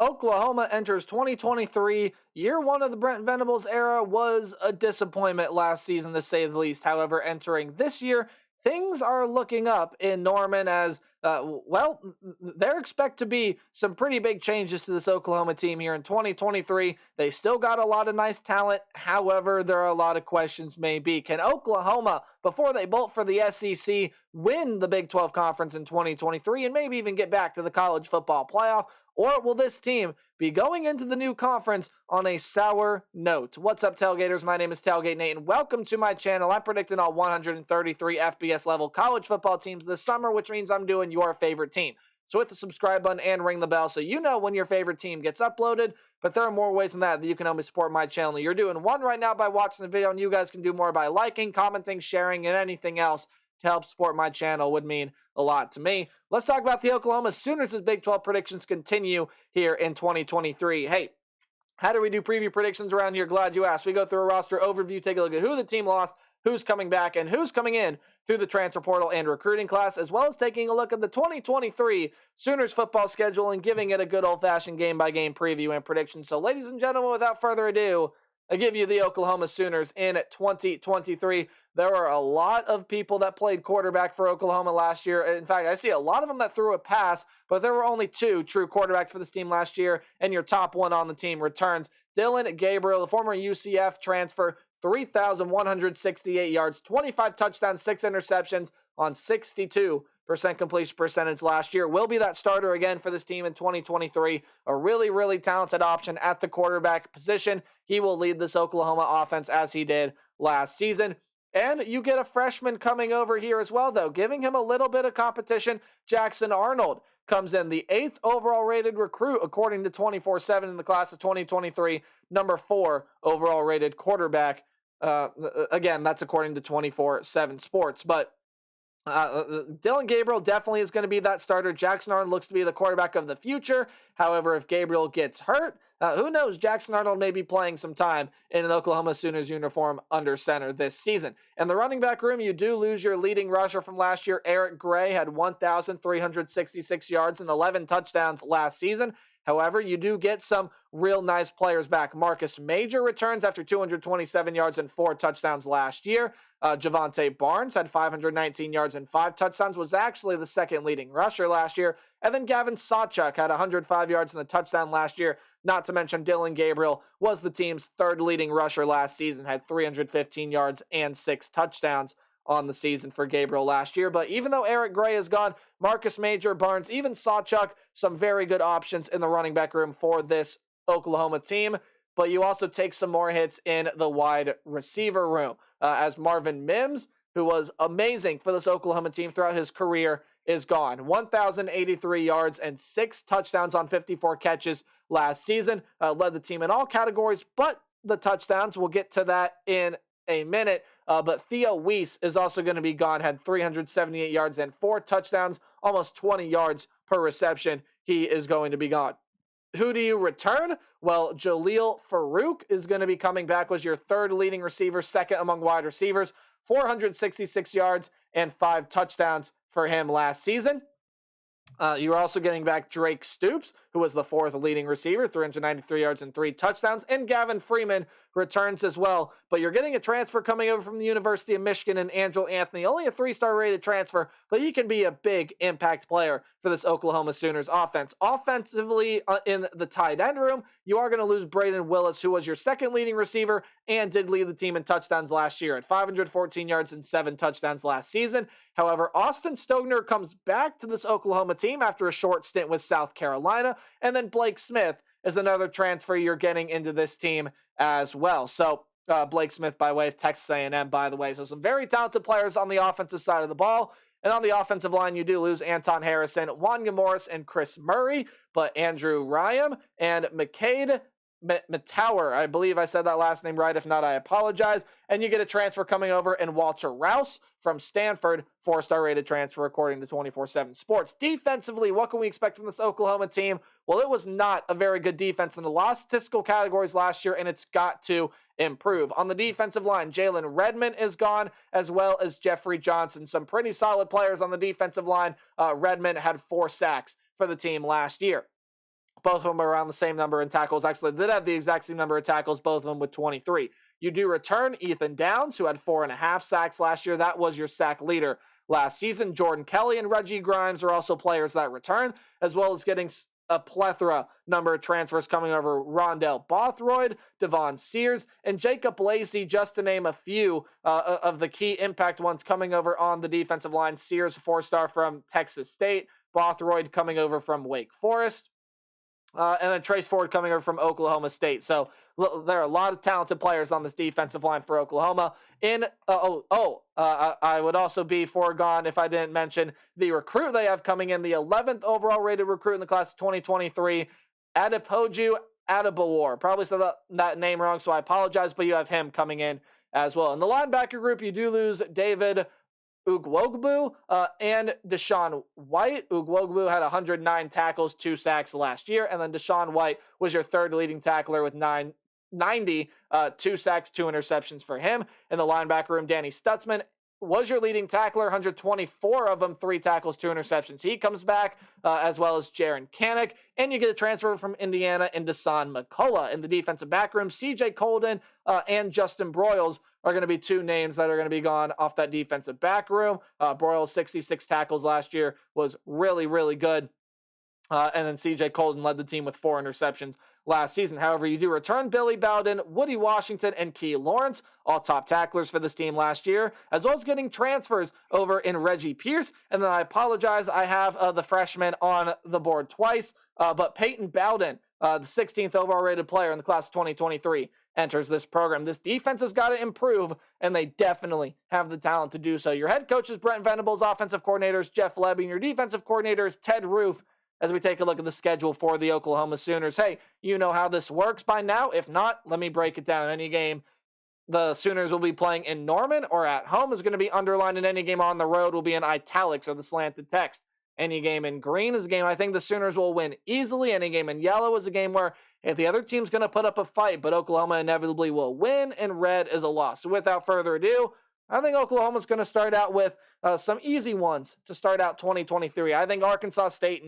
Oklahoma enters 2023. Year one of the Brent Venables era was a disappointment last season, to say the least. However, entering this year, things are looking up in Norman as, there expect to be some pretty big changes to this Oklahoma team here in 2023. They still got a lot of nice talent. However, there are a lot of questions maybe. Can Oklahoma, before they bolt for the SEC, win the Big 12 Conference in 2023 and maybe even get back to the college football playoff? Or will this team be going into the new conference on a sour note? What's up, Tailgaters? My name is Tailgate Nate, and welcome to my channel. I'm predicting all 133 FBS level college football teams this summer, which means I'm doing your favorite team. So hit the subscribe button and ring the bell so you know when your favorite team gets uploaded. But there are more ways than that you can help me support my channel. You're doing one right now by watching the video, and you guys can do more by liking, commenting, sharing, and anything else to help support my channel would mean a lot to me. Let's talk about the Oklahoma Sooners as Big 12 predictions continue here in 2023. Hey, how do we do preview predictions around here? Glad you asked. We go through a roster overview, take a look at who the team lost, who's coming back, and who's coming in through the transfer portal and recruiting class, as well as taking a look at the 2023 Sooners football schedule and giving it a good old-fashioned game-by-game preview and prediction. So, ladies and gentlemen, without further ado, I give you the Oklahoma Sooners in 2023. There were a lot of people that played quarterback for Oklahoma last year. In fact, I see a lot of them that threw a pass, but there were only two true quarterbacks for this team last year, and your top one on the team returns. Dillon Gabriel, the former UCF transfer, 3,168 yards, 25 touchdowns, 6 interceptions on 62% completion percentage last year. Will be that starter again for this team in 2023. A really, really talented option at the quarterback position. He will lead this Oklahoma offense as he did last season. And you get a freshman coming over here as well, though, giving him a little bit of competition. Jackson Arnold comes in the 8th overall rated recruit, according to 24/7 in the class of 2023, number 4 overall rated quarterback. Again, that's according to 24/7 Sports. But Dillon Gabriel definitely is going to be that starter. Jackson Arnold looks to be the quarterback of the future. However, if Gabriel gets hurt, who knows? Jackson Arnold may be playing some time in an Oklahoma Sooners uniform under center this season. In the running back room, you do lose your leading rusher from last year. Eric Gray had 1,366 yards and 11 touchdowns last season. However, you do get some real nice players back. Marcus Major returns after 227 yards and 4 touchdowns last year. Javonte Barnes had 519 yards and 5 touchdowns, was actually the second leading rusher last year. And then Gavin Sawchuk had 105 yards and a touchdown last year. Not to mention Dillon Gabriel was the team's third leading rusher last season, had 315 yards and 6 touchdowns on the season for Gabriel last year. But even though Eric Gray is gone, Marcus Major, Barnes, even Sawchuk, some very good options in the running back room for this Oklahoma team. But you also take some more hits in the wide receiver room, as Marvin Mims, who was amazing for this Oklahoma team throughout his career, is gone. 1,083 yards and 6 touchdowns on 54 catches last season. Led the team in all categories, but the touchdowns. We'll get to that in a minute. But Theo Weiss is also going to be gone. Had 378 yards and 4 touchdowns, almost 20 yards per reception. He is going to be gone. Who do you return? Well, Jaleel Farouk is going to be coming back, was your third leading receiver, second among wide receivers. 466 yards and 5 touchdowns for him last season. You're also getting back Drake Stoops, who was the 4th leading receiver, 393 yards and 3 touchdowns, and Gavin Freeman returns as well. But you're getting a transfer coming over from the University of Michigan and Andrew Anthony, only a 3-star rated transfer, but he can be a big impact player for this Oklahoma Sooners offense. Offensively, in the tight end room, you are going to lose Braden Willis, who was your second leading receiver and did lead the team in touchdowns last year at 514 yards and 7 touchdowns last season. However, Austin Stogner comes back to this Oklahoma team after a short stint with South Carolina, and then Blake Smith is another transfer you're getting into this team as well. So Blake Smith by way of Texas A&M, by the way. So some very talented players on the offensive side of the ball. And on the offensive line, you do lose Anton Harrison, Wanya Morris, and Chris Murray, but Andrew Ryam and McCade Matower, I believe I said that last name right. If not, I apologize. And you get a transfer coming over in Walter Rouse from Stanford, 4-star rated transfer according to 24/7 Sports. Defensively, what can we expect from this Oklahoma team? Well, it was not a very good defense in the last statistical categories last year, and it's got to improve. On the defensive line, Jalen Redmond is gone, as well as Jeffrey Johnson. Some pretty solid players on the defensive line. Redmond had 4 sacks for the team last year. both of them are around the same number in tackles. Actually, they did have the exact same number of tackles, both of them with 23. You do return Ethan Downs, who had 4.5 sacks last year. That was your sack leader last season. Jordan Kelly and Reggie Grimes are also players that return, as well as getting a plethora number of transfers coming over. Rondell Bothroyd, Devon Sears, and Jacob Lacey, just to name a few of the key impact ones coming over on the defensive line. Sears, 4-star from Texas State. Bothroyd coming over from Wake Forest. And then Trace Ford coming over from Oklahoma State. So there are a lot of talented players on this defensive line for Oklahoma. I would also be foregone if I didn't mention the recruit they have coming in, the 11th overall rated recruit in the class of 2023, Adepoju Adebawar. Probably said that name wrong, so I apologize, but you have him coming in as well. In the linebacker group, you do lose David Ugwogbu and Deshaun White. Ugwogbu had 109 tackles, 2 sacks last year, and then Deshaun White was your third leading tackler with 90, 2 sacks, 2 interceptions for him. In the linebacker room, Danny Stutzman was your leading tackler, 124 of them, 3 tackles, 2 interceptions. He comes back, as well as Jaron Kanek, and you get a transfer from Indiana into Son McCullough. In the defensive back room, CJ Colden and Justin Broyles are going to be 2 names that are going to be gone off that defensive back room. Broyles, 66 tackles last year, was really, really good. And then CJ Colden led the team with 4 interceptions last season. However, you do return Billy Bowden, Woody Washington, and Key Lawrence, all top tacklers for this team last year, as well as getting transfers over in Reggie Pierce. And then I apologize, I have the freshman on the board twice, but Peyton Bowden, the 16th overall rated player in the class of 2023, enters this program. This defense has got to improve, and they definitely have the talent to do so. Your head coach is Brent Venables, offensive coordinator is Jeff Lebby, and your defensive coordinator is Ted Roof. As we take a look at the schedule for the Oklahoma Sooners. Hey, you know how this works by now. If not, let me break it down. Any game the Sooners will be playing in Norman or at home is going to be underlined, and any game on the road will be in italics or the slanted text. Any game in green is a game I think the Sooners will win easily. Any game in yellow is a game where if the other team's going to put up a fight, but Oklahoma inevitably will win, and red is a loss. So without further ado, I think Oklahoma's going to start out with some easy ones to start out 2023. I think Arkansas State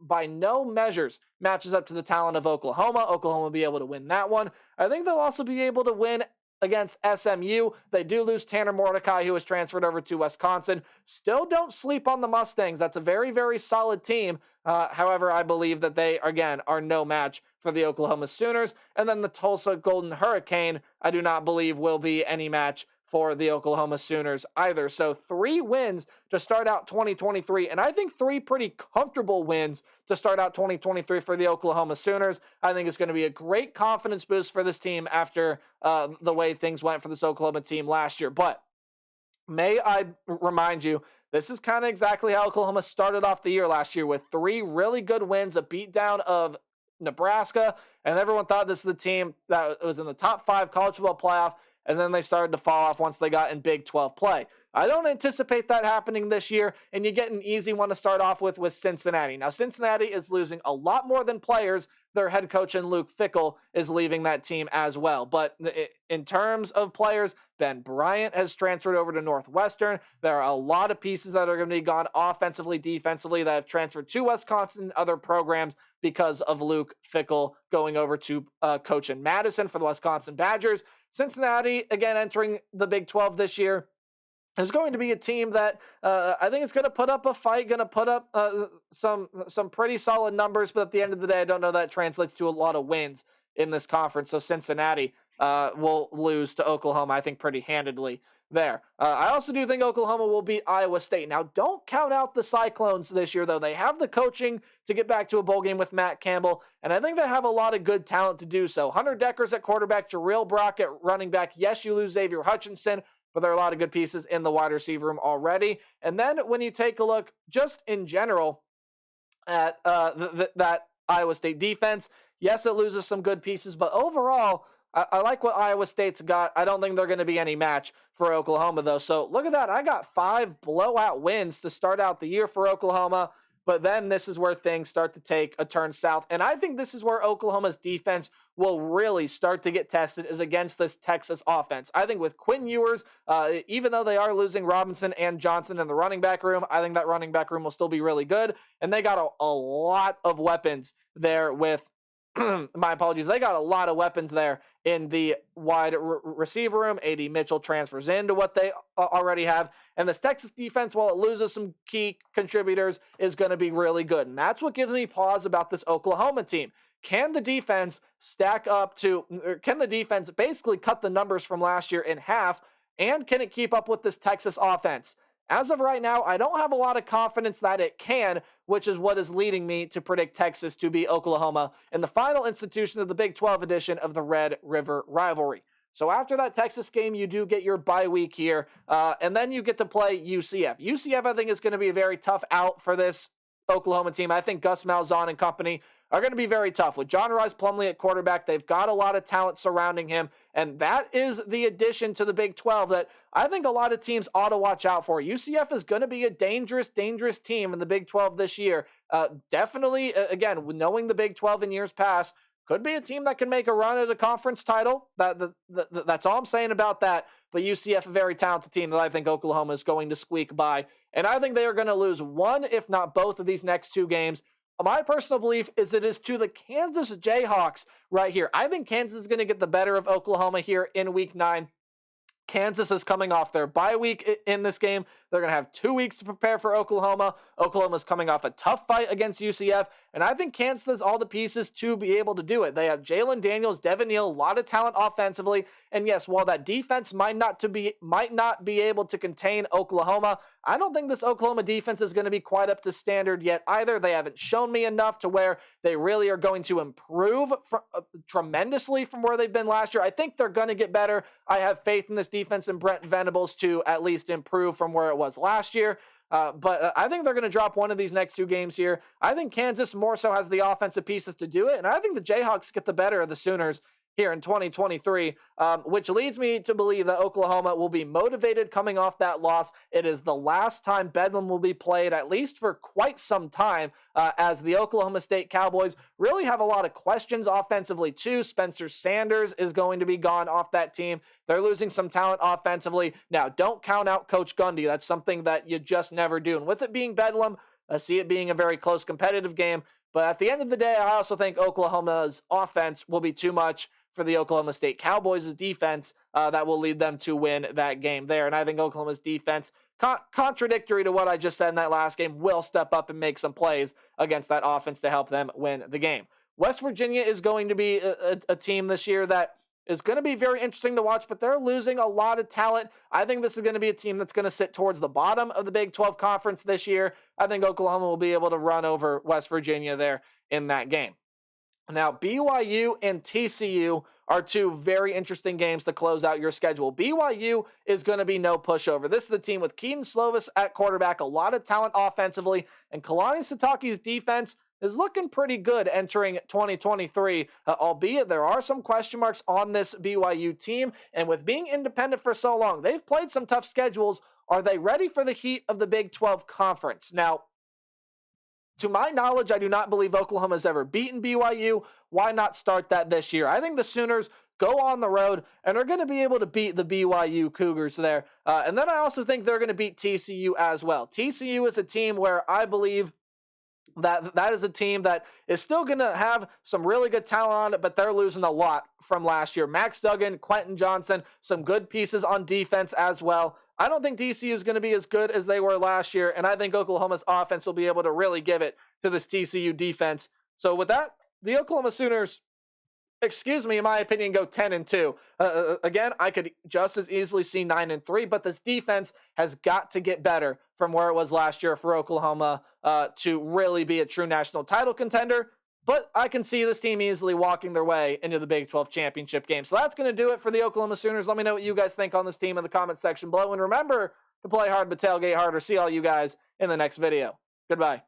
by no measures matches up to the talent of Oklahoma. Oklahoma will be able to win that one. I think they'll also be able to win against SMU. They do lose Tanner Mordecai, who was transferred over to Wisconsin. Still don't sleep on the Mustangs. That's a very, very solid team. However, I believe that they, again, are no match for the Oklahoma Sooners. And then the Tulsa Golden Hurricane, I do not believe will be any match for the Oklahoma Sooners either. So 3 wins to start out 2023, and I think 3 pretty comfortable wins to start out 2023 for the Oklahoma Sooners. I think it's going to be a great confidence boost for this team after the way things went for this Oklahoma team last year. But may I remind you, this is kind of exactly how Oklahoma started off the year last year, with 3 really good wins, a beatdown of Nebraska, and everyone thought this is the team that was in the top 5 college football playoff, and then they started to fall off once they got in Big 12 play. I don't anticipate that happening this year, and you get an easy one to start off with Cincinnati. Now, Cincinnati is losing a lot more than players. Their head coach in Luke Fickell is leaving that team as well. But in terms of players, Ben Bryant has transferred over to Northwestern. There are a lot of pieces that are going to be gone offensively, defensively, that have transferred to Wisconsin and other programs because of Luke Fickell going over to coach in Madison for the Wisconsin Badgers. Cincinnati, again, entering the Big 12 this year, is going to be a team that I think is going to put up a fight, going to put up some pretty solid numbers, but at the end of the day, I don't know that translates to a lot of wins in this conference. So Cincinnati will lose to Oklahoma, I think, pretty handedly there. I also do think Oklahoma will beat Iowa State. Now, don't count out the Cyclones this year, though. They have the coaching to get back to a bowl game with Matt Campbell, and I think they have a lot of good talent to do so. Hunter Deckers at quarterback, Jarrell Brock at running back. Yes, you lose Xavier Hutchinson, but there are a lot of good pieces in the wide receiver room already. And then when you take a look just in general at that Iowa State defense, yes, it loses some good pieces, but overall, I like what Iowa State's got. I don't think they're going to be any match for Oklahoma, though. So look at that. I got 5 blowout wins to start out the year for Oklahoma. But then this is where things start to take a turn south. And I think this is where Oklahoma's defense will really start to get tested, is against this Texas offense. I think with Quinn Ewers, even though they are losing Robinson and Johnson in the running back room, I think that running back room will still be really good. And they got a lot of weapons there with my apologies. They got a lot of weapons there in the wide receiver room. A.D. Mitchell transfers into what they already have. And this Texas defense, while it loses some key contributors, is going to be really good. And that's what gives me pause about this Oklahoma team. Can the defense can the defense basically cut the numbers from last year in half? And can it keep up with this Texas offense? As of right now, I don't have a lot of confidence that it can, which is what is leading me to predict Texas to beat Oklahoma in the final institution of the Big 12 edition of the Red River Rivalry. So after that Texas game, you do get your bye week here, and then you get to play UCF. UCF, I think, is going to be a very tough out for this Oklahoma team. I think Gus Malzahn and company are going to be very tough. With John Rice Plumlee at quarterback, they've got a lot of talent surrounding him, and that is the addition to the Big 12 that I think a lot of teams ought to watch out for. UCF is going to be a dangerous team in the Big 12 this year. Definitely, again, knowing the Big 12 in years past, could be a team that can make a run at a conference title. That's all I'm saying about that. But UCF, a very talented team that I think Oklahoma is going to squeak by. And I think they are going to lose one, if not both, of these next two games. My personal belief is it is to the Kansas Jayhawks right here. I think Kansas is going to get the better of Oklahoma here in Week 9. Kansas is coming off their bye week in this game. They're going to have 2 weeks to prepare for Oklahoma. Oklahoma's coming off a tough fight against UCF, and I think Kansas has all the pieces to be able to do it. They have Jalen Daniels, Devin Neal, a lot of talent offensively, and yes, while that defense might not be able to contain Oklahoma, I don't think this Oklahoma defense is going to be quite up to standard yet either. They haven't shown me enough to where they really are going to improve tremendously from where they've been last year. I think they're going to get better. I have faith in this defense and Brent Venables to at least improve from where it was last year. But I think they're going to drop one of these next two games here. I think Kansas more so has the offensive pieces to do it, and I think the Jayhawks get the better of the Sooners here in 2023, which leads me to believe that Oklahoma will be motivated coming off that loss. It is the last time Bedlam will be played, at least for quite some time, as the Oklahoma State Cowboys really have a lot of questions offensively too. Spencer Sanders is going to be gone off that team. They're losing some talent offensively. Now, don't count out Coach Gundy. That's something that you just never do. And with it being Bedlam, I see it being a very close competitive game. But at the end of the day, I also think Oklahoma's offense will be too much for the Oklahoma State Cowboys' defense that will lead them to win that game there. And I think Oklahoma's defense, contradictory to what I just said in that last game, will step up and make some plays against that offense to help them win the game. West Virginia is going to be a team this year that is going to be very interesting to watch, but they're losing a lot of talent. I think this is going to be a team that's going to sit towards the bottom of the Big 12 conference this year. I think Oklahoma will be able to run over West Virginia there in that game. Now, BYU and TCU are two very interesting games to close out your schedule. BYU is going to be no pushover. This is the team with Keaton Slovis at quarterback, a lot of talent offensively, and Kalani Sitake's defense is looking pretty good entering 2023, albeit there are some question marks on this BYU team, and with being independent for so long, they've played some tough schedules. Are they ready for the heat of the Big 12 Conference? Now, to my knowledge, I do not believe Oklahoma has ever beaten BYU. Why not start that this year? I think the Sooners go on the road and are going to be able to beat the BYU Cougars there. And then I also think they're going to beat TCU as well. TCU is a team where I believe that is a team that is still going to have some really good talent on it, but they're losing a lot from last year. Max Duggan, Quentin Johnson, some good pieces on defense as well. I don't think TCU is going to be as good as they were last year, and I think Oklahoma's offense will be able to really give it to this TCU defense. So with that, the Oklahoma Sooners, in my opinion, go 10-2. Again, I could just as easily see 9-3, but this defense has got to get better from where it was last year for Oklahoma to really be a true national title contender. But I can see this team easily walking their way into the Big 12 championship game. So that's going to do it for the Oklahoma Sooners. Let me know what you guys think on this team in the comment section below. And remember to play hard but tailgate harder. See all you guys in the next video. Goodbye.